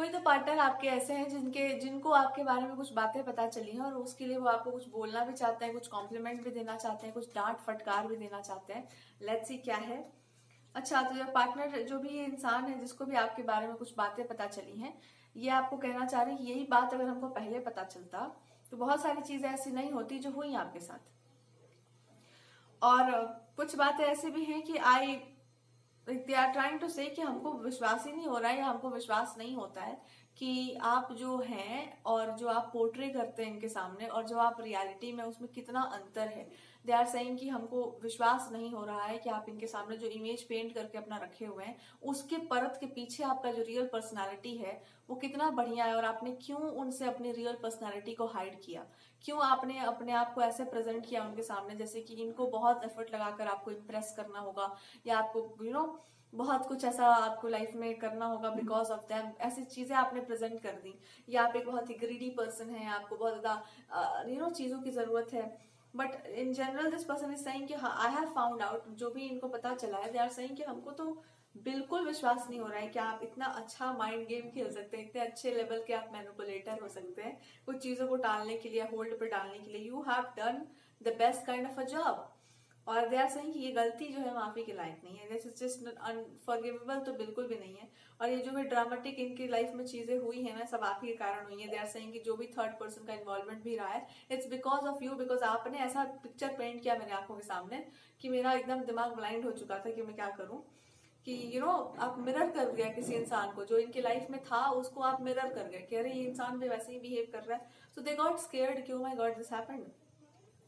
कोई तो पार्टनर आपके ऐसे हैं जिनको आपके बारे में कुछ बातें पता चली हैं और उसके लिए वो आपको कुछ बोलना भी चाहते हैं, कुछ कॉम्प्लीमेंट भी देना चाहते हैं, कुछ डांट फटकार भी देना चाहते हैं। लेट्स सी क्या है। अच्छा, तो जो पार्टनर, जो भी ये इंसान है जिसको भी आपके बारे में कुछ बातें पता चली हैं, ये आपको कहना चाह रहे हैं यही बात अगर हमको पहले पता चलता तो बहुत सारी चीजें ऐसी नहीं होती जो हुई आपके साथ। और कुछ बातें ऐसी भी हैं कि they are trying to say कि हमको विश्वास ही नहीं हो रहा है या हमको विश्वास नहीं होता है कि आप जो हैं और जो आप पोर्ट्रे करते हैं इनके सामने और जो आप रियलिटी में, उसमें कितना अंतर है। दे आर सेइंग कि हमको विश्वास नहीं हो रहा है कि आप इनके सामने जो इमेज पेंट करके अपना रखे हुए हैं उसके परत के पीछे आपका जो रियल पर्सनालिटी है वो कितना बढ़िया है, और आपने क्यों उनसे अपनी रियल पर्सनालिटी को हाइड किया, क्यों आपने अपने आप को ऐसे प्रेजेंट किया उनके सामने जैसे कि इनको बहुत एफर्ट लगाकर आपको इम्प्रेस करना होगा या आपको बहुत कुछ ऐसा आपको लाइफ में करना होगा बिकॉज ऑफ दैम। ऐसी चीजें आपने प्रेजेंट कर दी, या आप एक बहुत ही ग्रीडी पर्सन है, आपको बहुत ज्यादा चीजों की जरूरत है। But in general this person is saying कि आई हैव फाउंड आउट, जो भी इनको पता चला है, दे आर सेइंग कि हमको तो बिल्कुल विश्वास नहीं हो रहा है कि आप इतना अच्छा माइंड गेम खेल सकते हैं, इतने अच्छे लेवल के आप मैनिपुलेटर हो सकते हैं कुछ चीजों को टालने के लिए, होल्ड पे डालने के लिए। You have done the best kind of a job. और दे आर सेइंग कि ये गलती जो है माफी के लायक नहीं है, दिस इज जस्ट अनफॉरगिवेबल, तो बिल्कुल भी नहीं है। और ये जो भी ड्रामेटिक इनकी लाइफ में चीजें हुई है ना, सब आप ही के कारण हुई है। दे आर सेइंग कि जो भी थर्ड पर्सन का इन्वॉल्वमेंट भी रहा है, it's because of you, because आपने ऐसा पिक्चर पेंट किया मेरे आंखों के सामने कि मेरा एकदम दिमाग ब्लाइंड हो चुका था कि मैं क्या करूं। कि आप मिरर कर दिया किसी इंसान को जो इनकी लाइफ में था, उसको आप मिरर कर गए कि अरे ये इंसान भी वैसे ही बिहेव कर रहा है। सो दे गॉट स्केयर्ड कि oh my God this happened.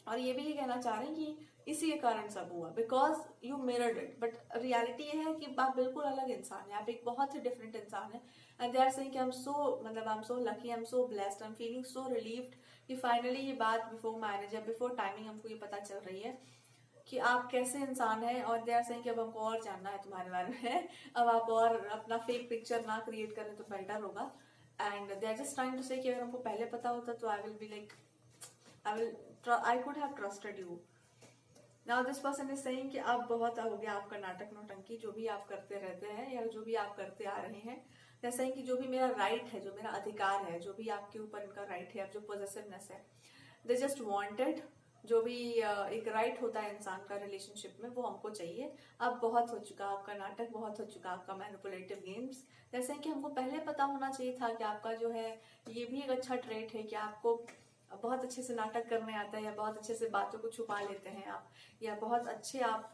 और ये भी ये कहना चाह रहे हैं कि इसी के कारण सब हुआ, because you mirrored it. But reality ये है कि आप बिल्कुल अलग इंसान है, आप एक बहुत ही डिफरेंट इंसान है। एंड दे आर सेइंग कि I am so, I am so lucky, I am so blessed, I am feeling so relieved कि फाइनली ये बात बिफोर मैरिज या बिफोर टाइमिंग हमको ये पता चल रही है कि आप कैसे इंसान है। और दे आर सेइंग कि अब हमको और जानना है तुम्हारे बारे में अब आप और अपना फेक पिक्चर ना क्रिएट करें तो बेटर होगा। And they are just trying to say कि अगर हमको पहले पता होता तो I will be like, I could have trusted you. Now this person is saying कि अब बहुत हो गया आपका नाटक नौटंकी, जो भी आप करते रहते हैं या जो भी आप करते आ रहे हैं। जैसा कि जो भी मेरा राइट है, जो मेरा अधिकार है, जो भी आपके ऊपर इनका राइट है, अब जो पॉजिटिवनेस है, दे जस्ट वांटेड, जो भी एक राइट होता है इंसान का रिलेशनशिप में, वो हमको चाहिए। अब बहुत हो चुका आपका नाटक, बहुत हो चुका आपका मैनिपुलेटिव गेम्स। जैसे कि हमको पहले पता होना चाहिए था कि आपका जो है ये भी एक अच्छा ट्रेट है कि आपको बहुत अच्छे से नाटक करने आता है, या बहुत अच्छे से बातों को छुपा लेते हैं आप, या बहुत अच्छे आप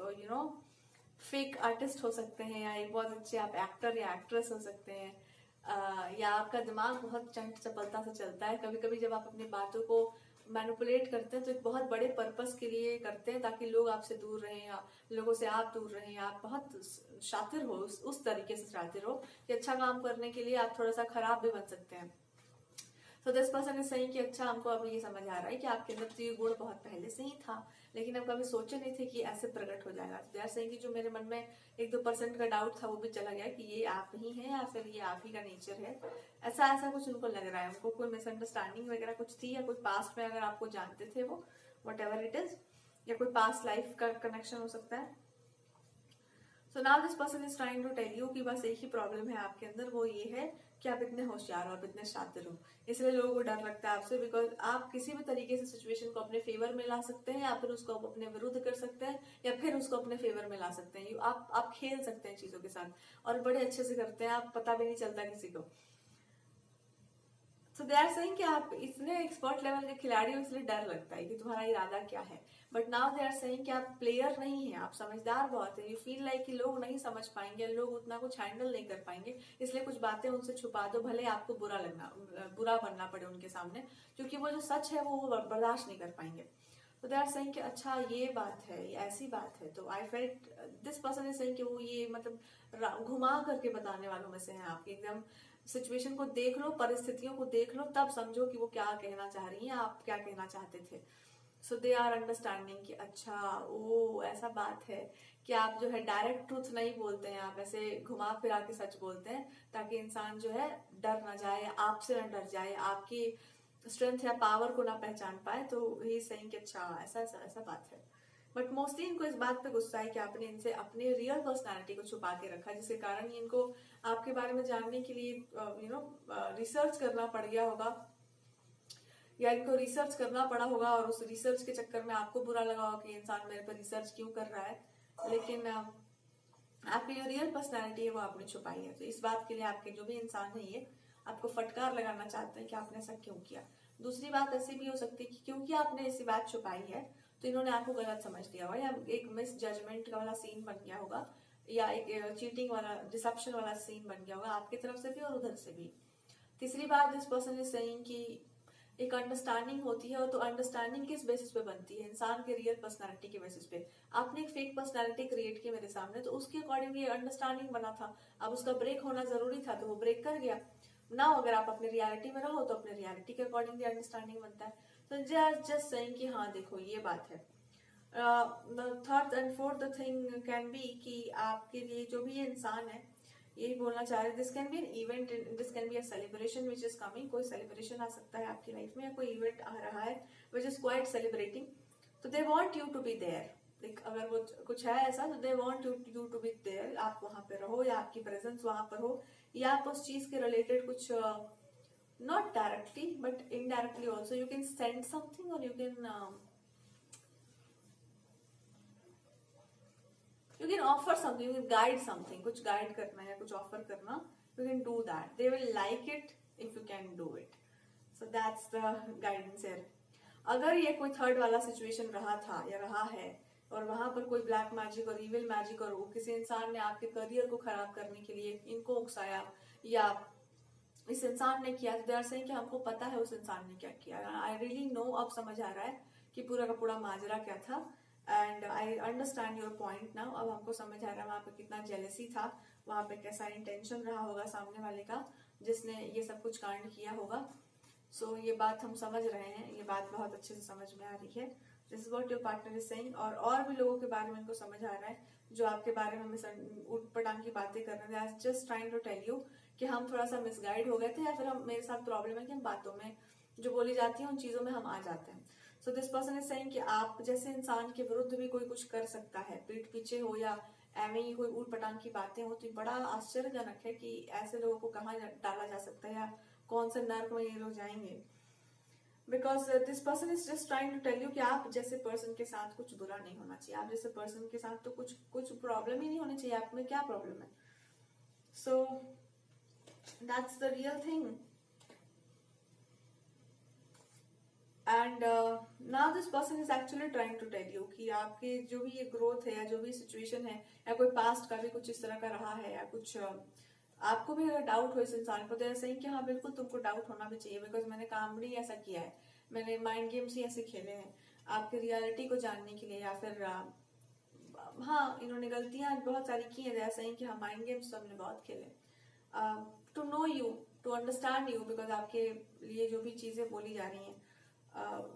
फेक आर्टिस्ट हो सकते हैं, या एक बहुत अच्छे आप एक्टर या एक्ट्रेस हो सकते हैं। या आपका दिमाग बहुत चंट चपलता से चलता है। कभी कभी जब आप अपनी बातों को मैनिपुलेट करते हैं तो एक बहुत बड़े पर्पस के लिए करते हैं, ताकि लोग आपसे दूर रहें या लोगों से आप दूर रहें। आप बहुत शातिर हो, उस तरीके से शातिर हो कि अच्छा काम करने के लिए आप थोड़ा सा खराब भी बन सकते हैं। तो दिस पर्सन इज सेइंग कि अच्छा, हमको अब ये समझ आ रहा है कि आपके अंदर तो ये गुण बहुत पहले से ही था, लेकिन हम कभी सोचे नहीं थे कि ऐसे प्रकट हो जाएगा। दे आर सेइंग कि जो मेरे मन में 1-2% का डाउट था वो भी चला गया कि ये आप ही हैं या फिर ये आप ही का नेचर है। ऐसा ऐसा कुछ उनको लग रहा है। उनको कोई मिसअंडरस्टैंडिंग वगैरह कुछ थी, या कोई पास्ट में अगर आपको जानते थे वो, वट एवर इट इज, या कोई पास्ट लाइफ का कनेक्शन हो सकता है। So now this person is trying to tell you कि बस एक ही प्रॉब्लम है आपके अंदर, वो ये है कि आप इतने होशियार हो, आप इतने शातिर हो, इसलिए लोगों को डर लगता है आपसे। बिकॉज आप किसी भी तरीके से सिचुएशन को अपने फेवर में ला सकते हैं, या फिर उसको आप अपने विरुद्ध कर सकते हैं, या फिर उसको अपने फेवर में ला सकते हैं। आप खेल सकते हैं चीजों के साथ, और बड़े अच्छे से करते हैं, आप पता भी नहीं चलता किसी को। सो दे आर सेइंग कि आप इतने एक्सपर्ट लेवल के खिलाड़ी हो, इसलिए डर लगता है कि तुम्हारा इरादा क्या है। But now they are saying कि आप प्लेयर नहीं है, आप समझदार बहुत है। यू फील लाइक कि लोग नहीं समझ पाएंगे, लोग उतना कुछ हैंडल नहीं कर पाएंगे, इसलिए कुछ बातें उनसे छुपा दो, भले आपको बुरा बनना पड़े उनके सामने, क्योंकि वो जो सच है वो बर्दाश्त नहीं कर पाएंगे। तो दे आर सेइंग कि अच्छा ये बात है, ये ऐसी बात है। तो I felt this person is saying कि वो ये घुमा करके बताने वालों में से हैं। आप एकदम सिचुएशन को देख लो, परिस्थितियों को देख लो, तब समझो कि वो क्या कहना चाह रही हैं, आप क्या कहना चाहते थे। सो दे आर अंडरस्टैंडिंग कि अच्छा ओ ऐसा बात है कि आप जो है डायरेक्ट ट्रूथ नहीं बोलते हैं, आप ऐसे घुमा फिरा के सच बोलते हैं, ताकि इंसान जो है डर ना जाए, आपसे ना डर जाए, आपकी स्ट्रेंथ या पावर को ना पहचान पाए। तो ही सेइंग कि अच्छा ऐसा ऐसा ऐसा बात है। बट मोस्टली इनको इस बात पे गुस्सा है कि आपने इनसे अपने रियल पर्सनालिटी को छुपा के रखा, जिसके कारण इनको आपके बारे में जानने के लिए रिसर्च करना पड़ गया होगा, या इनको रिसर्च करना पड़ा होगा, और उस रिसर्च के चक्कर में आपको बुरा लगा होगा कि इंसान मेरे पर रिसर्च क्यों कर रहा है, लेकिन आपकी जो रियल पर्सनालिटी है वो आपने छुपाई है। तो इस बात के लिए आपके जो भी इंसान है ये आपको फटकार लगाना चाहते हैं कि आपने ऐसा क्यों किया। दूसरी बात ऐसी भी हो सकती है कि क्योंकि आपने ऐसी बात छुपाई है तो इन्होंने आपको गलत समझ लिया होगा, या एक मिस जजमेंट वाला सीन बन गया होगा, या एक चीटिंग वाला, डिसेप्शन वाला सीन बन गया होगा आपकी तरफ से भी और उधर से भी। तीसरी बात, दिस पर्सन इज सेइंग कि एक अंडरस्टैंडिंग होती है, तो अंडरस्टैंडिंग किस बेसिस पे बनती है? इंसान के रियल पर्सनालिटी के बेसिस पे। आपने एक फेक पर्सनालिटी क्रिएट की मेरे सामने, तो उसके अकॉर्डिंगली अंडरस्टैंडिंग बना था, अब उसका ब्रेक होना जरूरी था तो वो ब्रेक कर गया ना। अगर आप अपने रियलिटी में रहो तो अपने रियलिटी के अकॉर्डिंगली अंडरस्टैंडिंग बनता है। तो जस्ट सेइंग कि हाँ देखो ये बात है। Third and fourth thing can be कि आपके लिए जो भी ये इंसान है यही बोलना चाह रहे हैं, this can be an event, this can be a celebration which is coming. कोई सेलिब्रेशन आ सकता है आपकी लाइफ में, या कोई इवेंट आ रहा है विच इज क्वाइट सेलिब्रेटिंग, तो they want you to be there. अगर वो कुछ है ऐसा तो they want you to be there, आप वहां पे रहो, या आपकी प्रेजेंस वहां पर हो, या आप उस चीज के रिलेटेड कुछ not directly but indirectly also you can send something, और you can offer something, you can guide something, कुछ guide करना या कुछ offer करना, you can do that, they will like it if you can do it, so that's the guidance here। अगर ये कोई third वाला सिचुएशन रहा था या रहा है, और वहां पर कोई ब्लैक मैजिक और इविल मैजिक और किसी इंसान ने आपके करियर को खराब करने के लिए इनको उकसाया, या इस इंसान ने किया, तो दे आर सेइंग कि हमको पता है उस इंसान ने क्या किया, आई रियली नो, अब समझ आ रहा है कि पूरा का पूरा माजरा क्या था, and I understand your point now. अब हमको समझ आ रहा है वहां पे कितना जेलसी था, वहां पे कैसा इंटेंशन रहा होगा सामने वाले का जिसने ये सब कुछ कांड किया होगा। सो ये बात हम समझ रहे हैं, ये बात बहुत अच्छे से समझ में आ रही है। This is what your partner is saying. और भी लोगों के बारे में इनको समझ आ रहा है जो आपके बारे में उटपटांग की बातें कर रहे थे, just trying to tell you कि हम थोड़ा सा मिसगाइड हो गए थे, या फिर हम मेरे साथ प्रॉब्लम है कि हम बातों में जो बोली जाती है उन चीजों में हम आ जाते हैं। So this person is saying कि आप जैसे इंसान के विरुद्ध भी कोई कुछ कर सकता है, पीठ पीछे हो या एवं ही कोई ऊट पटांग की बातें हो, तो बड़ा आश्चर्यजनक है कि ऐसे लोगों को कहाँ डाला जा सकता है, या कौन से नर्क में ये लोग जाएंगे। Because this person is just trying to tell you कि आप जैसे पर्सन के साथ कुछ बुरा नहीं होना चाहिए, आप जैसे पर्सन के साथ तो कुछ प्रॉब्लम ही नहीं होनी चाहिए, आप में क्या प्रॉब्लम है। So that's the real thing. And now this person is actually trying to tell you कि आपकी जो भी ये ग्रोथ है, या जो भी सिचुएशन है, या कोई पास्ट का भी कुछ इस तरह का रहा है, या कुछ आपको भी अगर डाउट हो इस इंसान को, तो ऐसा ही कि हाँ बिल्कुल तुमको डाउट होना भी चाहिए, बिकॉज मैंने काम नहीं ऐसा किया है, मैंने माइंड गेम्स ही ऐसे खेले हैं आपकी रियलिटी को जानने के लिए, या फिर हाँ इन्होंने गलतियां बहुत सारी की है, ऐसा ही कि हाँ माइंड गेम्स तो हमने बहुत खेले, to know you, to understand you, because आपके लिए जो भी चीजें बोली जा रही हैं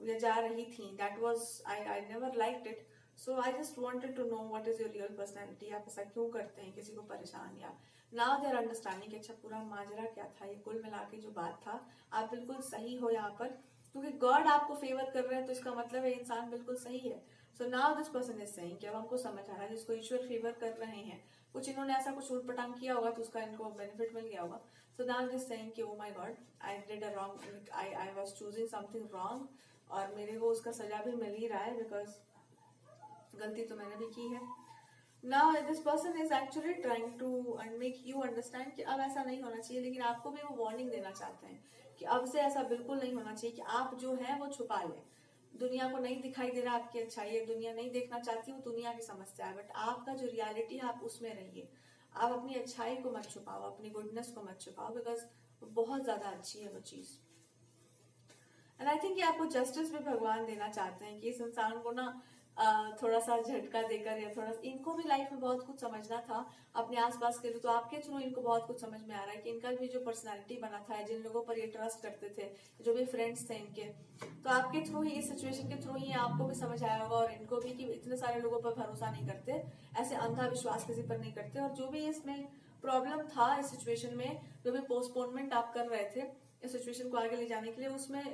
या जा रही थी, that was I never liked it. So I just wanted to know what is your real personality, आप ऐसा क्यों करते हैं किसी को परेशान, या नाउ दे आर अंडरस्टैंडिंग अच्छा पूरा माजरा क्या था, ये कुल मिला के जो बात था, आप बिल्कुल सही हो यहाँ पर, क्योंकि गॉड आपको फेवर कर रहे हैं तो इसका मतलब है इंसान बिल्कुल सही है। So now this person is saying कि अब हमको समझ आ रहा है जिसको ईश्वर फेवर कर रहे हैं, कुछ इन्होंने ऐसा कुछ उटपटांग किया होगा तो उसका इनको बेनिफिट मिल गया होगा। सो नाउ दिस सेइंग कि oh my God I did a wrong, I was choosing something wrong, और मेरे को उसका सजा भी मिल ही रहा है, बिकॉज गलती तो मैंने भी की है। Now this person is actually trying to make you understand कि अब ऐसा नहीं होना चाहिए, लेकिन आपको भी वो वार्निंग देना चाहते हैं कि अब से ऐसा बिल्कुल नहीं होना चाहिए कि आप जो है वो छुपा लें, दुनिया को नहीं दिखाई दे रहा आपकी अच्छाई है, दुनिया नहीं देखना चाहती, वो दुनिया की समस्या है, बट आपका जो रियलिटी है आप उसमें रहिए, आप अपनी अच्छाई को मत छुपाओ, अपनी गुडनेस को मत छुपाओ, बिकॉज बहुत ज्यादा अच्छी है वो चीज। एंड आई थिंक आपको जस्टिस भी भगवान देना चाहते हैं कि इस इंसान को ना थोड़ा सा झटका देकर, या थोड़ा इनको भी लाइफ में बहुत कुछ समझना था अपने आसपास के, तो आपके थ्रू इनको बहुत कुछ समझ में आ रहा है कि इनका भी जो पर्सनालिटी बना था, जिन लोगों पर ये ट्रस्ट करते थे, जो भी फ्रेंड्स थे इनके, तो आपके थ्रू ही, इस सिचुएशन के थ्रू ही आपको भी समझ आया होगा, और इनको भी कि इतने सारे लोगों पर भरोसा नहीं करते, ऐसे अंधा विश्वास किसी पर नहीं करते, और जो भी इसमें प्रॉब्लम था इस सिचुएशन में, जो भी पोस्टपोनमेंट आप कर रहे थे इस सिचुएशन को आगे ले जाने के लिए, उसमें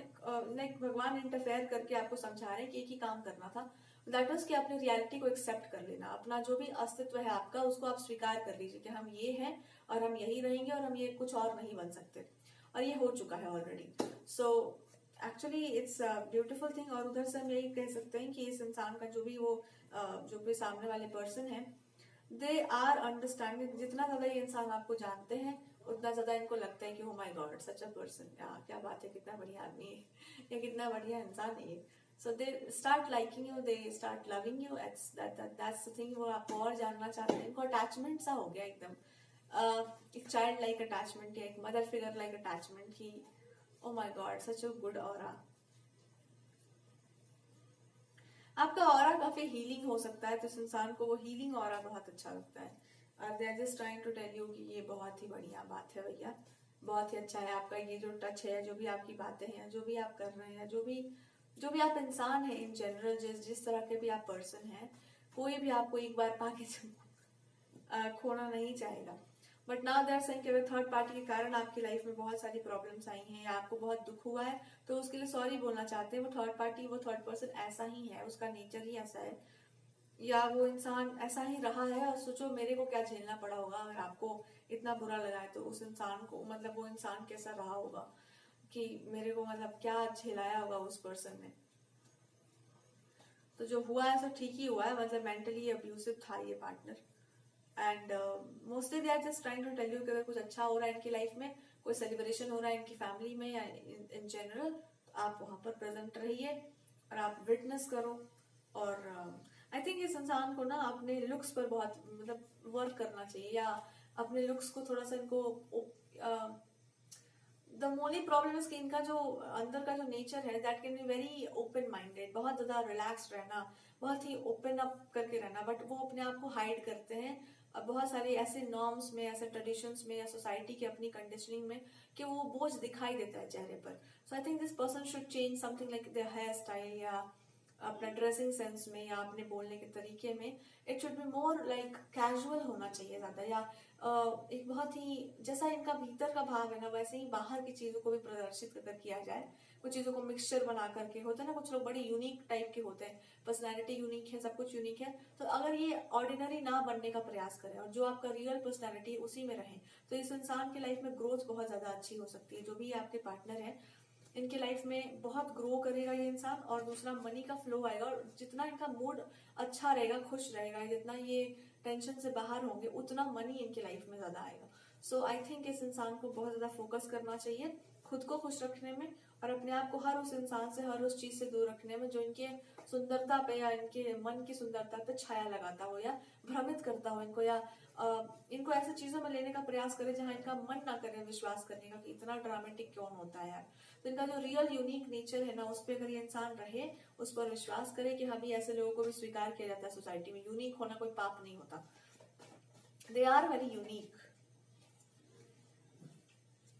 लाइक भगवान इंटरफेयर करके आपको समझा रहे हैं कि एक ही काम करना था, दैट इज कि अपनी रियलिटी को एक्सेप्ट कर लेना, अपना जो भी अस्तित्व है आपका उसको आप स्वीकार कर लीजिए कि हम ये हैं और हम यही रहेंगे और हम ये कुछ और नहीं बन सकते, और ये हो चुका है already. So actually it's beautiful thing. और उधर से हम यही कह सकते हैं कि इस इंसान का जो भी वो जो भी सामने वाले पर्सन है, दे आर अंडरस्टैंडिंग। जितना ज्यादा ये इंसान आपको जानते हैं उतना ज्यादा इनको लगता है कि oh my God such a person, क्या बात है, कितना बढ़िया आदमी है या कितना बढ़िया इंसान है ये। So they start liking you, they start loving you, that's the thing. वो आपको और जानना चाहते हैं, इनको अटैचमेंट सा हो गया एकदम, एक चाइल्ड लाइक अटैचमेंट या एक मदर फिगर लाइक अटैचमेंट की oh my God such a good aura. आपका ऑरा काफी हीलिंग हो सकता है, तो इस इंसान को वो हीलिंग ऑरा बहुत अच्छा लगता है, और they are just trying to tell you कि ये बहुत ही बढ़िया बात है भैया, बहुत ही अच्छा है आपका ये जो टच है, जो भी आपकी बातें हैं, जो भी आप कर रहे हैं, जो भी आप इंसान हैं इन जनरल, जिस तरह के भी आप पर्सन हैं, कोई भी आपको एक बार पाके खोना नहीं चाहेगा। But now they are saying कि थर्ड पार्टी के कारण आपकी लाइफ में बहुत सारी प्रॉब्लम्स आई हैं या आपको बहुत दुख हुआ है, तो उसके लिए सॉरी बोलना चाहते हैं। वो थर्ड पार्टी, वो थर्ड पर्सन ऐसा ही है, उसका नेचर ही ऐसा है, या वो इंसान ऐसा ही रहा है। और सोचो मेरे को क्या झेलना पड़ा होगा, अगर आपको इतना बुरा लगा है तो उस इंसान को, मतलब वो इंसान कैसा रहा होगा कि मेरे को मतलब क्या झेलाया होगा उस पर्सन ने। तो जो हुआ है सो ठीक ही हुआ है, मतलब मेंटली अब्यूसिव था ये partner, and mostly they are just trying to tell you कि अगर कुछ अच्छा हो रहा है इनकी लाइफ में, कोई सेलिब्रेशन हो रहा है इनकी फैमिली में या इन जनरल, तो आप वहां पर प्रेजेंट रहिए और आप विटनेस करो। और आई थिंक इस इंसान को ना अपने लुक्स पर बहुत मतलब वर्क करना चाहिए, या अपने लुक्स को थोड़ा सा इनको द ओनली प्रॉब्लम इज कि इनका जो अंदर का जो नेचर है that can be very open minded, बहुत ज्यादा रिलैक्स रहना, बहुत ही ओपन अप करके रहना, बट वो अपने आप को हाइड करते हैं बहुत सारे ऐसे नॉर्म्स में, ऐसे ट्रेडिशंस में या सोसाइटी की अपनी कंडीशनिंग में कि वो बोझ दिखाई देता है चेहरे पर। So I think this person should change something like the hairstyle, या अपना ड्रेसिंग सेंस में, या अपने बोलने के तरीके में। It should be more like casual होना चाहिए ज्यादा, या एक बहुत ही जैसा इनका भीतर का भाव है ना वैसे ही बाहर की चीजों को भी प्रदर्शित कर किया जाए। कुछ चीजों को मिक्सचर बना करके, होता है ना कुछ लोग बड़े यूनिक टाइप के होते हैं, पर्सनैलिटी यूनिक है, सब कुछ यूनिक है, तो अगर ये ऑर्डिनरी ना बनने का प्रयास करें और जो आपका रियल पर्सनैलिटी है उसी में रहे, तो इस इंसान की लाइफ में ग्रोथ बहुत ज्यादा अच्छी हो सकती है। जो भी आपके पार्टनर है इनके लाइफ में बहुत ग्रो करेगा ये इंसान, और दूसरा मनी का फ्लो आएगा, और जितना इनका मूड अच्छा रहेगा, खुश रहेगा, जितना ये टेंशन से बाहर होंगे, उतना मनी इनके लाइफ में ज्यादा आएगा। सो आई थिंक इस इंसान को बहुत ज्यादा फोकस करना चाहिए खुद को खुश रखने में, और अपने आप को हर उस इंसान से, हर उस चीज से दूर रखने में जो इनके सुंदरता पे या इनके मन की सुंदरता पे छाया लगाता हो या भ्रमित करता हो इनको, या इनको ऐसे चीजों में लेने का प्रयास करे जहां इनका मन ना करे विश्वास करने का कि इतना ड्रामेटिक क्यों होता है यार। तो इनका जो रियल यूनिक नेचर है ना, उस पर अगर ये इंसान रहे, उस पर विश्वास करे कि हाँ भी ऐसे लोगों को भी स्वीकार किया जाता है सोसाइटी में, यूनिक होना कोई पाप नहीं होता, they are very unique.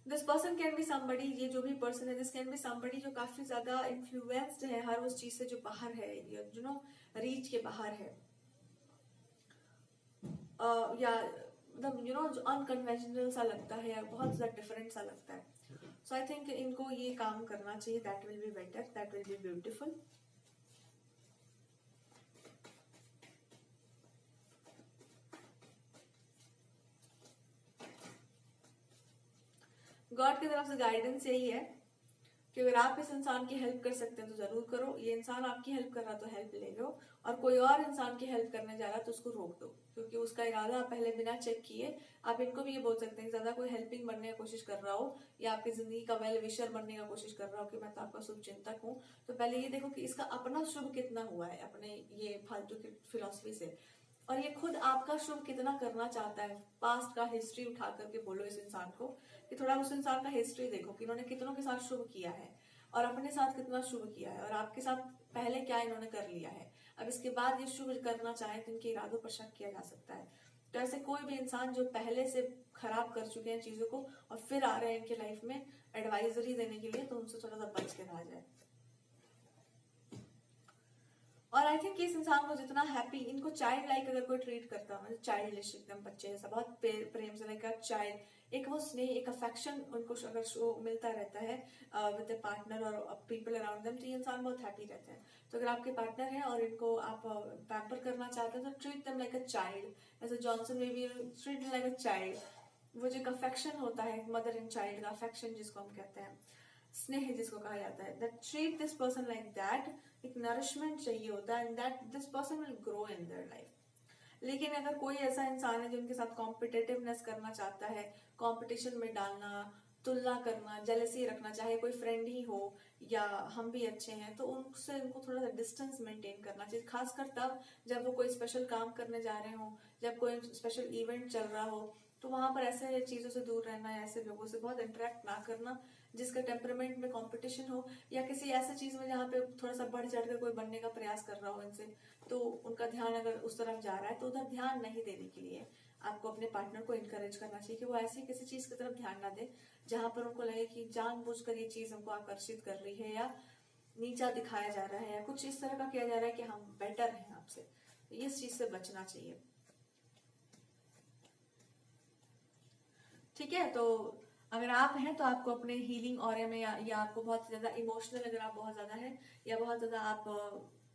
This person can be somebody, ये जो भी पर्सन है दिस कैन बी समबडी जो काफी ज्यादा इन्फ्लुएंस्ड है हर उस चीज से जो बाहर है, यू नो रीच के बाहर है, या मतलब यू नो जो अनकन्वेंशनल सा लगता है या बहुत ज्यादा डिफरेंट सा लगता है। सो आई थिंक इनको ये काम करना चाहिए, that will be better, that will be beautiful. God की तरफ से गाइडेंस यही है कि अगर आप इस इंसान की हेल्प कर सकते हैं तो जरूर करो। ये इंसान आपकी हेल्प कर रहा तो हेल्प ले लो, और कोई और इंसान की हेल्प करने जा रहा तो उसको रोक दो, क्योंकि उसका इरादा आप पहले बिना चेक किए। आप इनको भी ये बोल सकते हैं, ज्यादा कोई हेल्पिंग बनने की कोशिश कर रहा हो या आपकी जिंदगी का वेल विशर बनने की कोशिश कर रहा हो कि मैं तो आपका शुभ चिंतक हूँ, तो पहले ये देखो कि इसका अपना शुभ कितना हुआ है अपने ये फालतू की फिलोसफी से, और ये खुद आपका शुभ कितना करना चाहता है। पास्ट का हिस्ट्री उठा करके बोलो इस इंसान को कि थोड़ा उस इंसान का हिस्ट्री देखो कि इन्होंने कितनों के साथ शुभ किया है और अपने साथ कितना शुभ किया है, और आपके साथ पहले क्या इन्होंने कर लिया है। अब इसके बाद ये शुभ करना चाहे तो इनके इरादों पर शक किया जा सकता है। तो ऐसे कोई भी इंसान जो पहले से खराब कर चुके हैं चीजों को और फिर आ रहे हैं इनके लाइफ में एडवाइजरी देने के लिए, तो उनसे थोड़ा सा बच के रहा जाए। और आई थिंक इस इंसान को जितना हैप्पी, इनको चाइल्ड लाइक अगर कोई ट्रीट करता है, चाइल्डिश एकदम बच्चे जैसा, बहुत प्रेम से लाइक चाइल्ड, एक वो स्नेह, एक अफेक्शन उनको अगर शो मिलता रहता है विद द पार्टनर और पीपल अराउंड देम, तो ये इंसान बहुत हैप्पी रहते हैं। तो अगर आपके पार्टनर है और इनको आप पैम्पर करना चाहते हैं तो treat them like a child, as a Johnson baby, treat like a child. वो जो एक अफेक्शन होता है मदर एंड चाइल्ड का अफेक्शन जिसको हम कहते हैं, स्नेह जिसको कहा जाता है, that treat this person like that, एक नरिशमेंट चाहिए होता है, and that this person will grow in their life. लेकिन अगर कोई ऐसा इंसान है जो उनके साथ कॉम्पिटेटिवनेस करना चाहता है, कंपटीशन में डालना, तुलना करना, जेलसी रखना, चाहे कोई फ्रेंड ही हो या हम भी अच्छे हैं, तो उनसे उनको थोड़ा सा डिस्टेंस मेंटेन करना चाहिए, खासकर तब जब वो कोई स्पेशल काम करने जा रहे हो, जब कोई स्पेशल इवेंट चल रहा हो, तो वहां पर ऐसे चीजों से दूर रहना है, ऐसे लोगों से बहुत इंटरेक्ट ना करना जिसका टेम्परामेंट में कंपटीशन हो, या किसी ऐसे चीज में जहाँ पे थोड़ा सा बढ़ चढ़ कर कोई बनने का प्रयास कर रहा हो इनसे, तो उनका ध्यान अगर उस तरफ जा रहा है तो उधर ध्यान नहीं देने के लिए आपको अपने पार्टनर को इनकरेज करना चाहिए कि वो ऐसी किसी चीज की तरफ ध्यान ना दे जहां पर उनको लगे कि जानबूझकर ये चीज हमको आकर्षित कर रही है, या नीचा दिखाया जा रहा है, या कुछ इस तरह का किया जा रहा है कि हम बेटर हैं आपसे। तो इस चीज से बचना चाहिए। ठीक है, तो अगर आप हैं तो आपको अपने हीलिंग ऑरे में, या आपको बहुत ज्यादा इमोशनल अगर आप बहुत ज्यादा हैं, या बहुत ज्यादा आप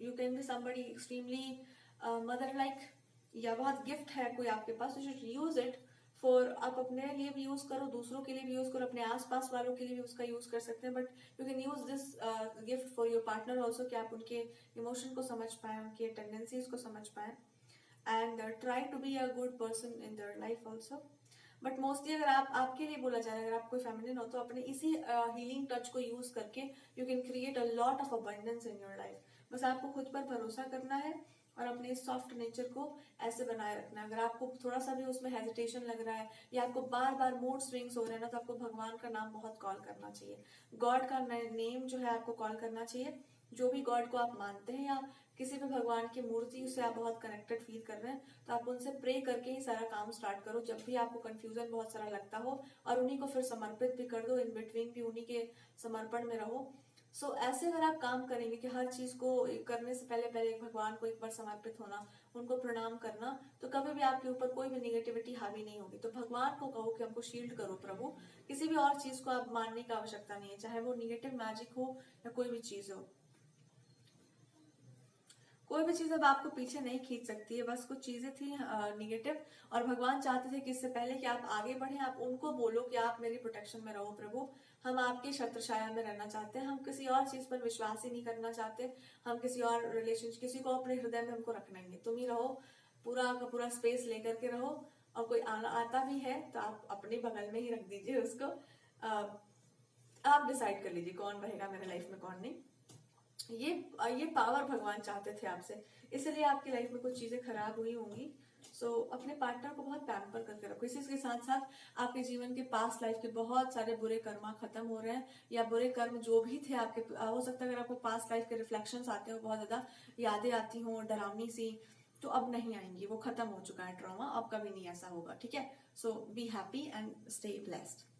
you can be somebody extremely mother like, या बहुत गिफ्ट है कोई आपके पास, you should use it for, आप अपने लिए भी यूज करो, दूसरों के लिए भी यूज करो, अपने आसपास वालों के लिए भी उसका यूज कर सकते हैं, but you can use this gift for your partner also, कि आप उनके इमोशन को समझ पाए, उनके टेंडेंसीज को समझ पाए, and try to be a good person in their life also. But mostly अगर आपके लिए बोला जा रहा है, अगर आप कोई फेमिनिन हो, तो अपने इसी हीलिंग टच को यूज करके you can create a lot of abundance in your life. बस आपको खुद पर भरोसा करना है और अपने सॉफ्ट नेचर को ऐसे बनाए रखना है। अगर आपको थोड़ा सा भी उसमें हेजिटेशन लग रहा है, या आपको बार बार मूड स्विंग्स हो रहे हैं ना, तो आपको भगवान का नाम बहुत कॉल करना चाहिए, गॉड का नेम जो है आपको कॉल करना चाहिए। जो भी गॉड को आप मानते हैं, या किसी भी भगवान की मूर्ति से आप बहुत कनेक्टेड फील कर रहे हैं, तो आप उनसे प्रे करके ही सारा काम स्टार्ट करो। जब भी आपको कंफ्यूजन बहुत सारा लगता हो, और उन्हीं को फिर समर्पित भी कर दो, इन बिटवीन भी उन्हीं के समर्पण में रहो। सो ऐसे अगर आप काम करेंगे कि हर चीज को करने से पहले पहले भगवान को एक बार समर्पित होना, उनको प्रणाम करना, तो कभी भी आपके ऊपर कोई भी निगेटिविटी हावी नहीं होगी। तो भगवान को कहो कि हमको शील्ड करो प्रभु, किसी भी और चीज को आप मानने की आवश्यकता नहीं है, चाहे वो निगेटिव मैजिक हो या कोई भी चीज हो। कोई भी चीज अब आपको पीछे नहीं खींच सकती है। बस कुछ चीजें थी निगेटिव, और भगवान चाहते थे कि इससे पहले कि आप आगे बढ़े, आप उनको बोलो कि आप मेरी प्रोटेक्शन में रहो प्रभु, हम आपके छत्र छाया में रहना चाहते हैं, हम किसी और चीज पर विश्वास ही नहीं करना चाहते, हम किसी और रिलेशन, किसी को अपने हृदय में हमको रखना ही नहीं, तुम ही रहो, पूरा का पूरा स्पेस लेकर के रहो। और कोई आता भी है तो आप अपने बगल में ही रख दीजिए उसको, आप डिसाइड कर लीजिए कौन रहेगा मेरे लाइफ में कौन नहीं। ये पावर भगवान चाहते थे आपसे, इसलिए आपकी लाइफ में कुछ चीजें खराब हुई होंगी। सो अपने पार्टनर को बहुत पैम्पर करके रखो। इसी के साथ साथ आपके जीवन के पास्ट लाइफ के बहुत सारे बुरे कर्मा खत्म हो रहे हैं, या बुरे कर्म जो भी थे आपके, हो सकता है अगर आपको पास्ट लाइफ के रिफ्लेक्शंस आते हो, बहुत ज्यादा यादें आती हो डरावनी सी, तो अब नहीं आएंगी, वो खत्म हो चुका है ट्रॉमा, अब कभी नहीं ऐसा होगा। ठीक है, so be happy and stay blessed.